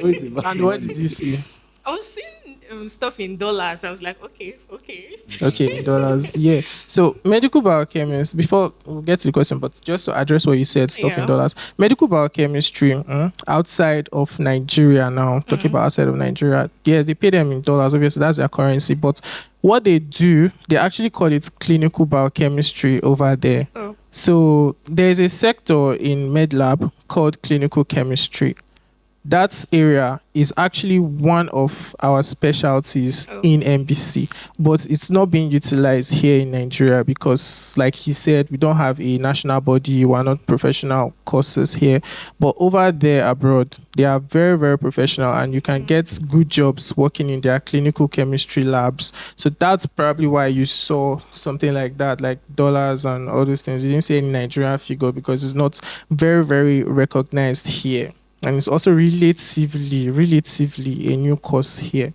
What is about and the what money? did you see? I was seeing stuff in dollars. I was like, okay, okay. Okay, in dollars. Yeah. So medical biochemist, before we'll get to the question, but just to address what you said, stuff in Yeah. dollars. Medical biochemistry, outside of Nigeria now, talking about outside of Nigeria, yes, they pay them in dollars, obviously that's their currency. But what they do, they actually call it clinical biochemistry over there. Oh, So there's a sector in MedLab called clinical chemistry. That area is actually one of our specialties oh, in MBC, but it's not being utilized here in Nigeria because, like he said, we don't have a national body, we're not professional courses here. But over there abroad, they are very, very professional, and you can get good jobs working in their clinical chemistry labs. So that's probably why you saw something like that, like dollars and all those things. You didn't see any Nigerian figure because it's not very, very recognized here, and it's also relatively a new course here.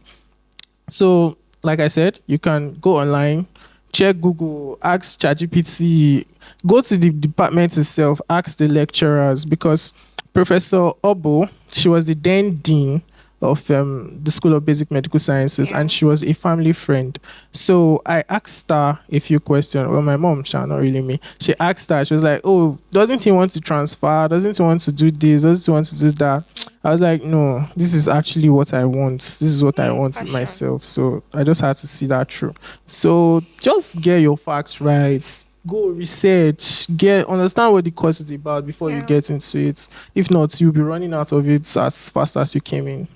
So like I said, you can go online, check Google, ask ChatGPT, go to the department itself, ask the lecturers, because Professor Obo, she was the then dean of the School of Basic Medical Sciences, yeah. and she was a family friend. So I asked her a few questions. Well, my mom, not really me. She asked her, she was like, "Oh, doesn't he want to transfer? Doesn't he want to do this? Doesn't he want to do that?" I was like, "No, this is actually what I want. This is what I want Passion. myself." So I just had to see that through. So just get your facts right. Go research, get understand what the course is about before you Yeah. get into it. If not, you'll be running out of it as fast as you came in.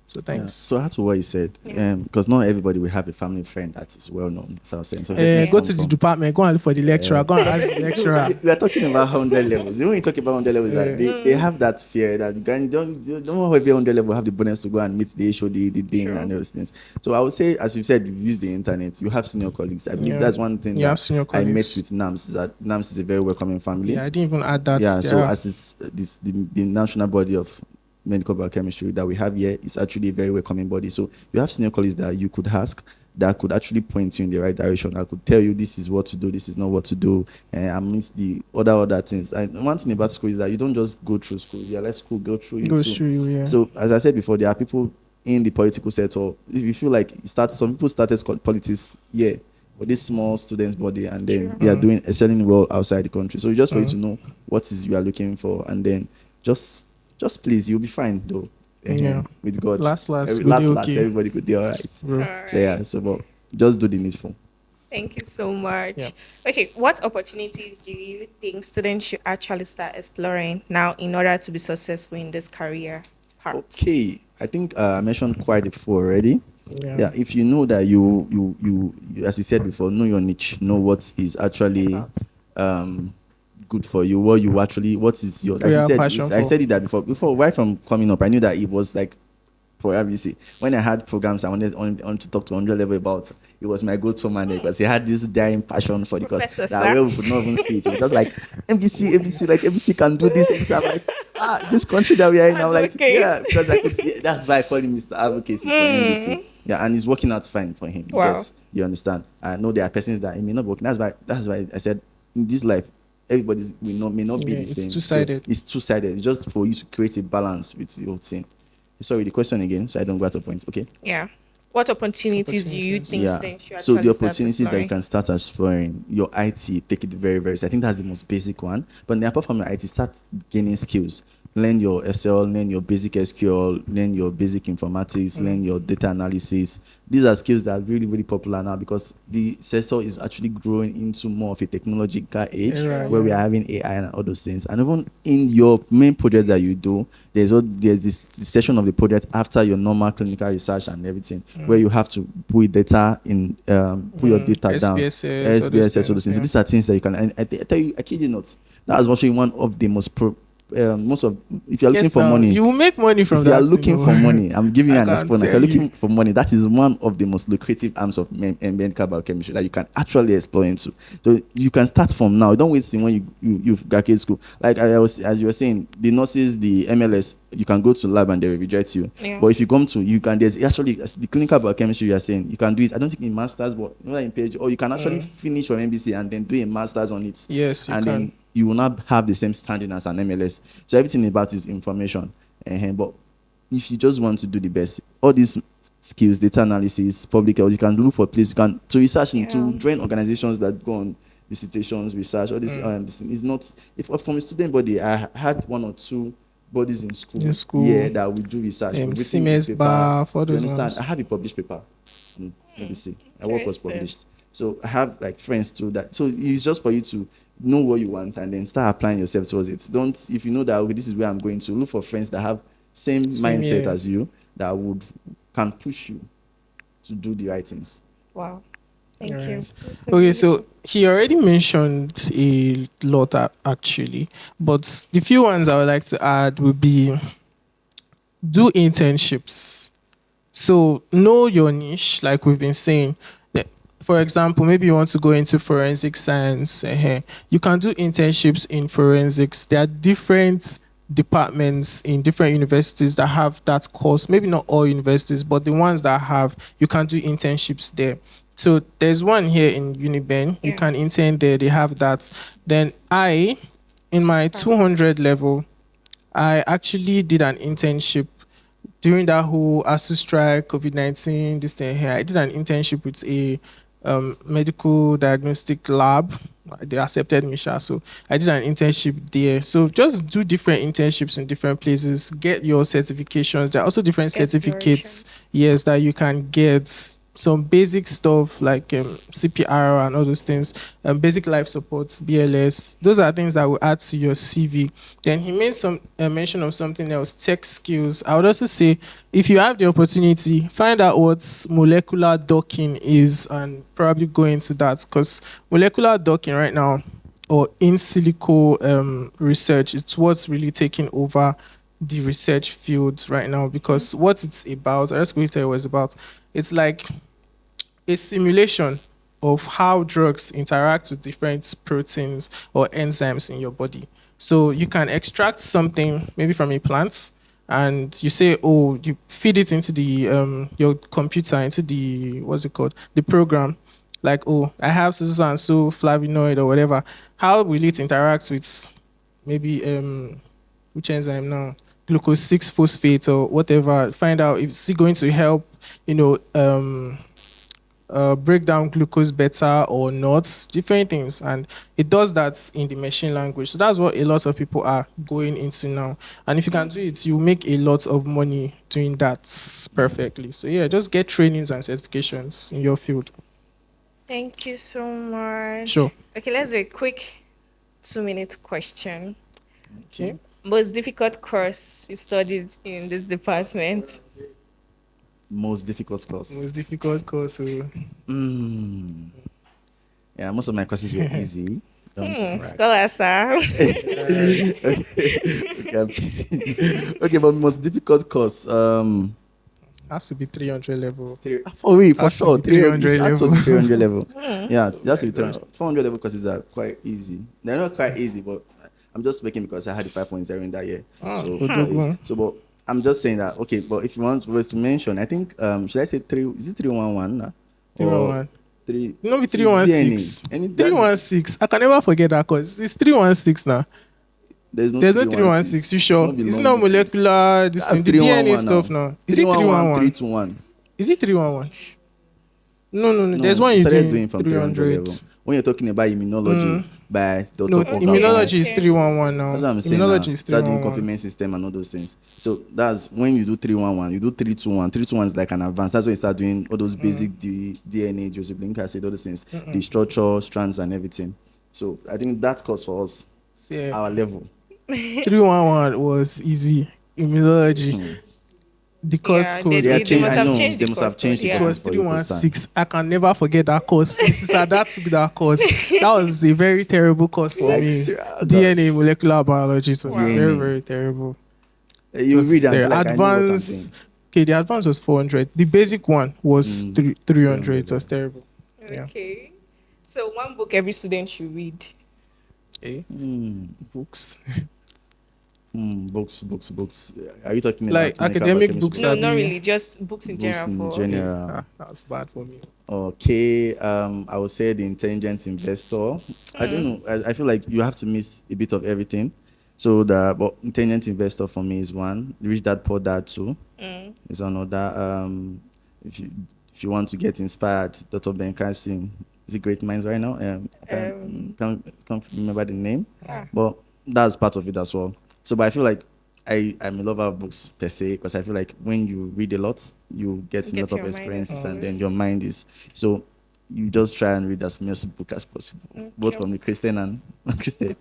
So Yeah. thanks. So that's what he said. Yeah. Because not everybody will have a family friend that is well known. So I was saying. So this is Go come to the from. department, go and look for the lecturer, go and ask the No, lecturer. we are talking about 100 levels. When you talk about 100 levels, that Uh, they have that fear that you don't know every 100 level have the bonus to go and meet the HOD, the dean, Sure. and those things. So I would say, as you said, you use the internet. You have senior colleagues. I believe yeah. that's one thing You have that senior I met colleagues. with NAMS. Is that NAMS is a very welcoming family. Yeah, I didn't even add that. Yeah, so Yeah. as is the national body of medical biochemistry that we have here is actually a very welcoming body. So you have senior colleagues that you could ask that could actually point you in the right direction. I could tell you this is what to do, this is not what to do, and I miss the other things. And one thing about school is that you don't just go through school. Yeah, let school go through you Goes too. through you, yeah. So as I said before, there are people in the political sector. If you feel like some people started politics, yeah, with this small students body, and then they are doing excelling well outside the country. So just for you to know what is you are looking for, and then just please, you'll be fine though. Yeah. With God. Last, good day, Last, okay. everybody could be all right. Bro. All So yeah, right. so but just do the needful. Thank you so Yeah. much. Okay, what opportunities do you think students should actually start exploring now in order to be successful in this career part? Okay, I think I mentioned quite a few already. Yeah. Yeah, if you know that you, as you said before, know your niche, know what is actually um good for you, what is your, We as you have said, passion I for. said it that before right from coming up, I knew that it was like for MBC. When I had programs I wanted to talk to 100 level about, it was my go-to man there because he had this dying passion for the course Professor, that sir. where we could not even see it. It was just like MBC, like MBC can do this. MBC, I'm like, this country that we are in. I'm like, Advocate. yeah, because I could see that's why I call him Mr. Advocacy for MBC. Yeah, and it's working out fine for him. Wow. You understand? I know there are persons that it may not work. That's why I said in this life, everybody may not be Yeah, the it's same. So two-sided. it's two-sided. It's just for you to create a balance with the whole thing. Sorry, the question again, so I don't go out of point. Okay. Yeah. What opportunities do you Opportunities. think Yeah. students should So the actually start opportunities that you exploring? can start exploring your IT, take it very, very. I think that's the most basic one. But then apart from your IT, start gaining skills. Learn your SL, learn your basic SQL, learn your basic informatics, learn your data analysis. These are skills that are really, really popular now because the sector is actually growing into more of a technological age Era, where we are yeah. having AI and all those things. And even in your main project that you do, there's this session of the project after your normal clinical research and everything where you have to put data in, put your data down, SPSS, all those SBSS, all those things. things. So Yeah. these are things that you can. And I tell you, I kid you not, that was actually one of the most of if you're looking Yes, for now money, you will make money from if you are that. looking for money, I'm giving I you an can exponent. If tell you're you. looking for money, that is one of the most lucrative arms of medical biochemistry that you can actually explore into. So you can start from now. Don't wait till when you've graduated school. Like I was, as you were saying, the nurses, the MLS, you can go to lab and they will reject you. Yeah. But if you come to, you can. There's actually the clinical biochemistry you are saying. You can do it. I don't think in masters, but not in PhD. Or you can actually finish your MBC and then do a masters on it. Yes, you And can. then you will not have the same standing as an MLS. So everything about is information. But if you just want to do the best, all these skills, data analysis, public health, you can look for places, you can to research Yeah. into join organizations that go on visitations, research, all this thing is not if from a student body, I had one or two bodies in In school, yeah, school, that we do research. We've written a CMS paper. bar for You those understand? I ones. have a published paper. Let me see. My work was Interesting. published. So I have like friends too that so it's just for you to know what you want and then start applying yourself towards it. Don't if you know that okay, this is where I'm going to look for friends that have same Same mindset year. as you that would can push you to do the right things. Wow. All Thank you. right. That's Okay, amazing. so he already mentioned a lot actually, but the few ones I would like to add would be do internships. So know your niche, like we've been saying. Yeah, for example, maybe you want to go into forensic science. You can do internships in forensics. There are different departments in different universities that have that course. Maybe not all universities, but the ones that have, you can do internships there. So there's one here in Uniben. You Yeah. can intern there. They have that. Then in my Wow. 200 level, I actually did an internship during that whole ASU strike, COVID 19, this thing here. I did an internship with a medical diagnostic lab. They accepted me, sha. So I did an internship there. So just do different internships in different places. Get your certifications. There are also different certificates, Exploration. yes, that you can get. Some basic stuff like CPR and all those things, basic life support, BLS. Those are things that will add to your CV. Then he made some mention of something else, tech skills. I would also say if you have the opportunity, find out what molecular docking is and probably go into that because molecular docking right now or in silico research, it's what's really taking over the research field right now because what it's about, I just going to tell you what it's about. It's like a simulation of how drugs interact with different proteins or enzymes in your body. So you can extract something maybe from a plant and you say, oh, you feed it into the your computer, into the what's it called? The program. Like, oh, I have so and so flavonoid or whatever. How will it interact with maybe which enzyme now? Glucose 6 phosphate or whatever. Find out if it's going to help, you know, break down glucose better or not, different things. And it does that in the machine language. So that's what a lot of people are going into now. And if you can do it, you make a lot of money doing that perfectly. So yeah, just get trainings and certifications in your field. Thank you so much. Sure. Okay, let's do a quick 2 minute question. Okay. Most difficult course you studied in this department? Most difficult course. Most difficult course. Mm. Yeah, most of my courses were easy. Don't brag. Scholar, sir. Okay, okay, I'm kidding. Okay, but most difficult course. Has to be 300 level. For real, for Has to sure. be 300. It's 300 out to level. be 300 level. Yeah, Oh just my to be god. 300. 400 level courses are quite easy. They're not quite easy, but I'm just speaking because I had the 5.0 in that year. So that is Odogun. so. But I'm just saying that okay. But if you want was to mention, I think should I say three? Is it 311 or 311. three? No, be See DNA. 316. Any that 316. I can never forget that cause it's 316 now. there's no There's no 316. 316. You It's sure? not be Is it long not difference. molecular this That's thing? The DNA 311 stuff now. now. Is it 311, 311? 321. Is it 311? No, no, no. There's No, one we you started doing doing from 300 300. level. When you're talking about immunology by Dr. No, Ogabon, immunology is Okay. 311 that's now. what I'm saying Immunology now. is Start doing 311. complement system and all those things. So that's when you do 311, you do 321. 321 is like an advance. That's when you start doing all those basic DNA, nucleic acid, all those things, the structure, strands, and everything. So I think that course for us, See, our level. 311 was easy. Immunology. The course Yeah, code, They are they change. must I okay. have know changed the they must course have code. changed the It Yeah. was courses for you to start. 316. I can never forget that course. This is that took that course. That was a very terrible course for Like me. DNA gosh, molecular biology it was Wow. very, DNA. very terrible. It You read was and there. feel like I know what I'm Advanced, doing. okay, the advanced was 400. The basic one was It's 300. 300. It was terrible. Yeah. Okay. So one book every student should read. Okay. Books. Books. Are you talking Like about medical academic biochemistry books, No, book? not Abby. really. Just books in Books general in for. Okay. general. That was bad for me. Okay. I would say the intelligent investor. I don't know. I feel like you have to miss a bit of everything. So the but intelligent investor for me is one. Rich Dad Poor Dad two is another. If you if you want to get inspired, Dr. Ben Carson is a great minds right now. I Um. can't remember the name, Ah. but that's part of it as well. So, but I feel like I'm a lover of books per se because I feel like when you read a lot, you get a lot Get of your mind experiences, and then exposed. your mind is so. You just try and read as much book as possible, both Okay. from the Christian and non-Christian.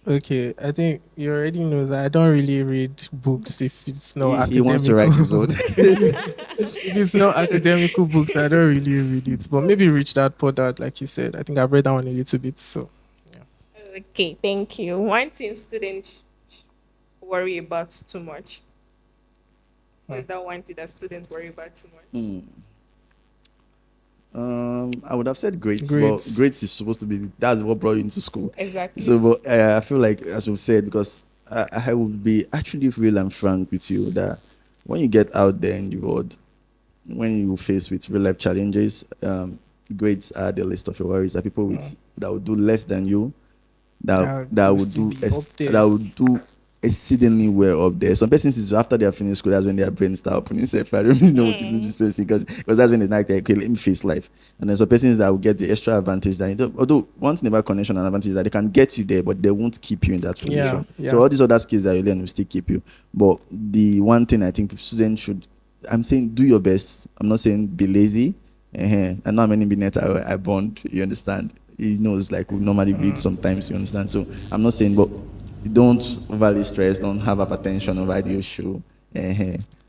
Okay, I think you already know that I don't really read books if Books. it's not He wants to academical. write his own. If it's not academical books, I don't really read it. But maybe Rich Dad Poor Dad, like you said. I think I've read that one a little bit. So yeah. Okay, thank you. One thing students worry about too much. What is that one thing that students worry about too much? I would have said grades, but Grades. grades is supposed to be that's what brought you into school. Exactly. So, but I feel like, as we said, because I would be actually real and frank with you that when you get out there in the world, when you face with real life challenges, grades are the list of your worries. That people with that will do less than you, that Will would still do be up that there. would do exceedingly well up there. Some persons is after they are finished school, that's when their brains start opening. So if I don't really know what to do, just because that's when they like, okay, let me face life. And then some persons that will get the extra advantage that although one thing about connection and advantage is that they can get you there, but they won't keep you in that Yeah, position. yeah. So all these other skills that you learn will still keep you. But the one thing I think students should, I'm saying, do your best. I'm not saying be lazy. I know how many minutes I bond. You understand? You know, it's like we normally read sometimes. You understand? So I'm not saying, but don't overly stress. Don't have hypertension over the issue.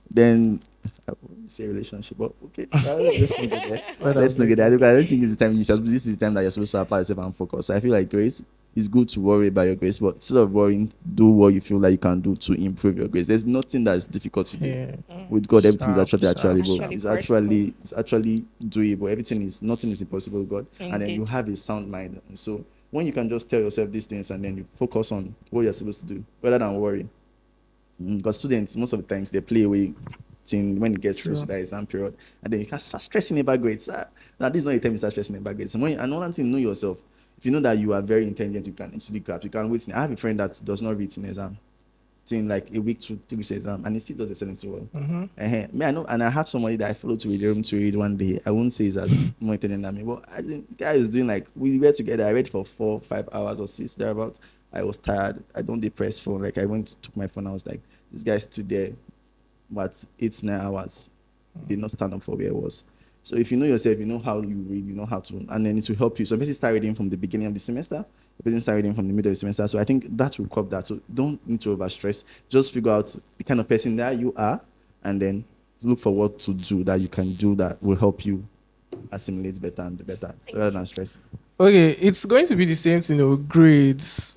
Then I wouldn't say relationship, but okay, let's not get there. But Let's I'm not get there. begging. I don't think it's the time this is the time that you're supposed to apply yourself and focus. So I feel like grace, it's good to worry about your grades, but instead of worrying, do what you feel like you can do to improve your grades. There's nothing that's difficult to do. Yeah. With God, everything is Sharp, actually sharp, achievable. sharp. Actually possible. It's actually doable. Everything is Nothing is impossible with God. And then you Indeed. have a sound mind. And so when you can just tell yourself these things and then you focus on what you're supposed to do rather than worry. Because students, most of the times, they play away thing when it gets close True. to that exam period, and then you can start stressing about grades. Now, this is not the time you start stressing about grades. And one thing, know yourself. If you know that you are very intelligent, you can actually grasp. You can wait. I have a friend that does not read in exam, in like a week to 3 weeks exam, and he still does excellent well. Me, I know, and I have somebody that I follow to read, room to read one day. I won't say he's as more intelligent than me, but I think the guy is doing like we read together. I read for 4 5 hours or 6 thereabouts. I was tired. I don't depress phone. Like I went, took my phone. I was like, this guy's stood there, but 8 9 hours did not stand up for where it was. So if you know yourself, you know how you read, you know how to, and then it will help you. So basically start reading from the beginning of the semester, the person start reading from the middle of the semester. So I think that will cover that. So don't need to over stress. Just figure out the kind of person that you are, and then look for what to do that you can do that will help you assimilate better and better rather than stress. Okay, it's going to be the same thing with grades.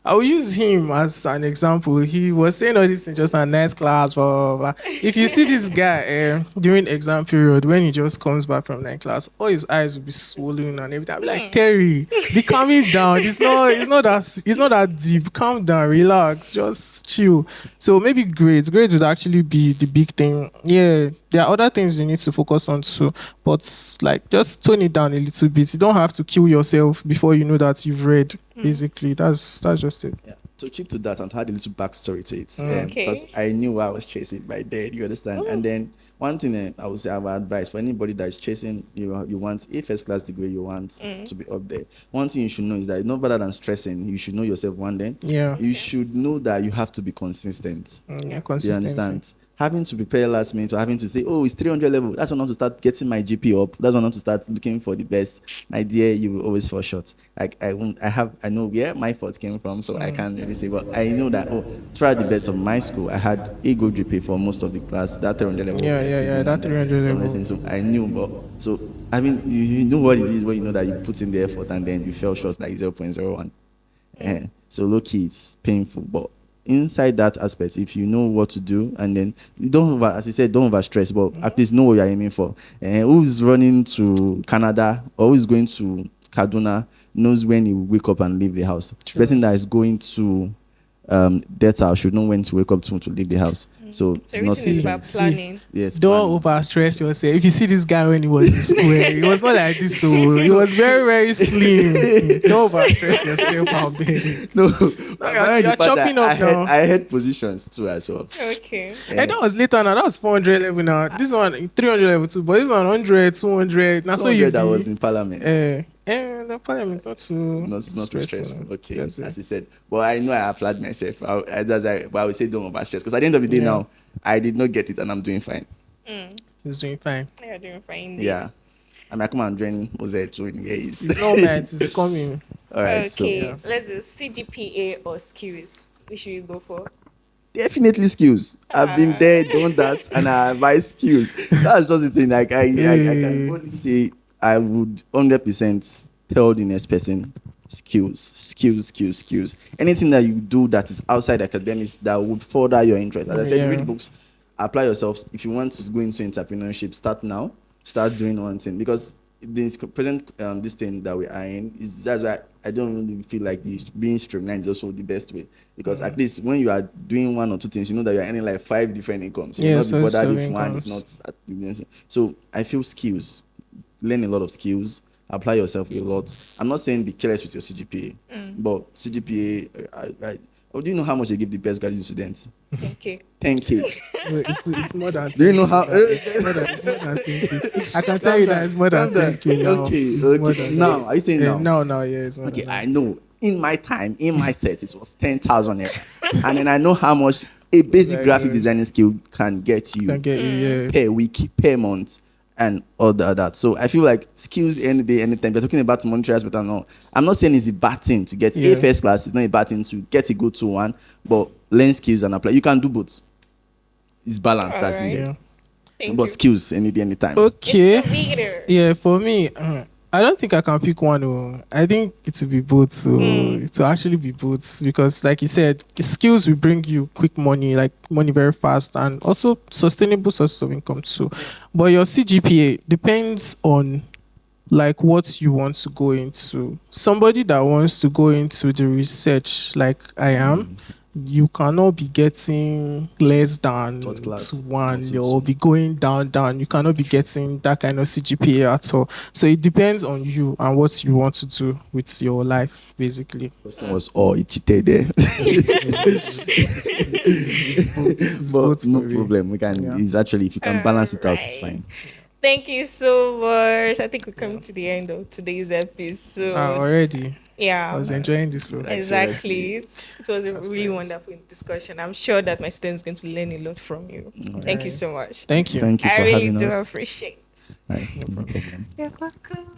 I will use him as an example. He was saying all this in just a nice class. Blah, blah, blah. If you see this guy during exam period, when he just comes back from night class, all his eyes will be swollen and everything. I'll be like, Terry, be calming down. It's not that deep. Calm down, relax, just chill. So maybe grades would actually be the big thing. Yeah, there are other things you need to focus on too, but like just tone it down a little bit. You don't have to kill yourself before you know that you've read. Basically, that's just it. Yeah. To chip to that and to add a little backstory to it, because Okay. I knew what I was chasing by then. You understand? And then one thing I would say, I would advise for anybody that is chasing, you want a first class degree, you want to be up there. One thing you should know is that no better than stressing, you should know yourself one day. Yeah, You should know that you have to be consistent. yeah, Do you consistency. understand? Having to prepare last minute or having to say, oh, it's 300 level. That's when I want to start getting my GP up. That's when I want to start looking for the best. My dear, you will always fall short. Like I won't, I know where my fault came from, so I can't really say. But I know that throughout the best of my school, I had a good GP for most of the class. That 300 level, Yeah. exceeding That and 300 some level. lessons. So I knew, but so I mean, you know what it is when you know that you put in the effort and then you fell short like 0.01. So low key, it's painful, but inside that aspect, if you know what to do, and then you don't over, as I said, don't over stress, but at least know what you're aiming for. And who's running to Canada or who's going to Kaduna knows when he will wake up and leave the house. The person that is going to Delta should know when to wake up to leave the house. So So it's not everything is the about same. See, planning. Yes, don't planning. over stress yourself. If you see this guy when he was in school, he was not like this, so he was very, very slim. Don't over stress yourself out there. No, You're chopping up now. I had positions too as well. Okay. And that was later now. That was 400 level now. This one 300 level too, but this one 100, 200. Now so you 200 that was be in Parliament. the parliament not too No, it's not too stressful. now. Okay, That's as it. he said. But I know I applied myself. But I would say don't over stress because at the end of the day Yeah. now, I did not get it and I'm doing fine. He's doing fine. You're doing fine. Indeed. Yeah. I mean, I come and join Jose too in years. It's no man, it's coming. All right, so Okay. Let's do CGPA or skills. Which should you go for? definitely skills. I've been there, done that, and I advise skills. That's just the thing. Like I can only say I would 100% tell the next person skills. Anything that you do that is outside academics that would further your interest. As I said, Yeah. read books, apply yourself. If you want to go into entrepreneurship, start now. Start doing one thing because this present this thing that we are in is that's why I don't really feel like this being streamlined is also the best way because at least when you are doing one or two things, you know that you're earning like 5 different incomes. You will not be so bothered if seven one is incomes. not. So I feel skills, learn a lot of skills, apply yourself a lot. I'm not saying be careless with your CGPA, but CGPA. Oh, do you know how much they give the best graduate students? Okay. 10K. It's more than 10K. Do you know how? It's more than 10K. I can tell you that it's more than 10K now. Okay, It's more okay. than Now, are you saying now? No, yeah, it's more Okay, than I that. know. In my time, in my set, it was 10,000 naira. And then I know how much a basic Very graphic good. designing skill can get you Can get you, yeah. per week, per month, and all that. So I feel like skills any day, anytime. We're talking about monetary aspect and all. I'm not saying it's a bad thing to get Yeah. a first class. It's not a bad thing to get a good to one, but learn skills and apply. You can do both. It's balance that's Alright. needed. Yeah. Thank But you. skills any day, anytime. Okay. Mr. Reader. Yeah, for me, I don't think I can pick one. I think it will be both. So it will actually be both because, like you said, the skills will bring you quick money, like money very fast, and also sustainable sources of income too. But your CGPA depends on like what you want to go into. Somebody that wants to go into the research, like I am, you cannot be getting less than Third class, one. not You'll two. be going down. You cannot be getting that kind of CGPA at all. So it depends on you and what you want to do with your life, basically. Question was, oh, it cheated there. It's But both no for me. problem. We can. Yeah. It's actually if you can balance it out, it's Alright. fine. Thank you so much. I think we come to the end of today's episode. Already. I Yeah. was enjoying this. So. Like, Exactly. seriously. It was a really nice. wonderful discussion. I'm sure that my students are going to learn a lot from you. Thank you Alright. so much. Thank you. Thank you I for really having do us. appreciate. Right, no problem. You're welcome.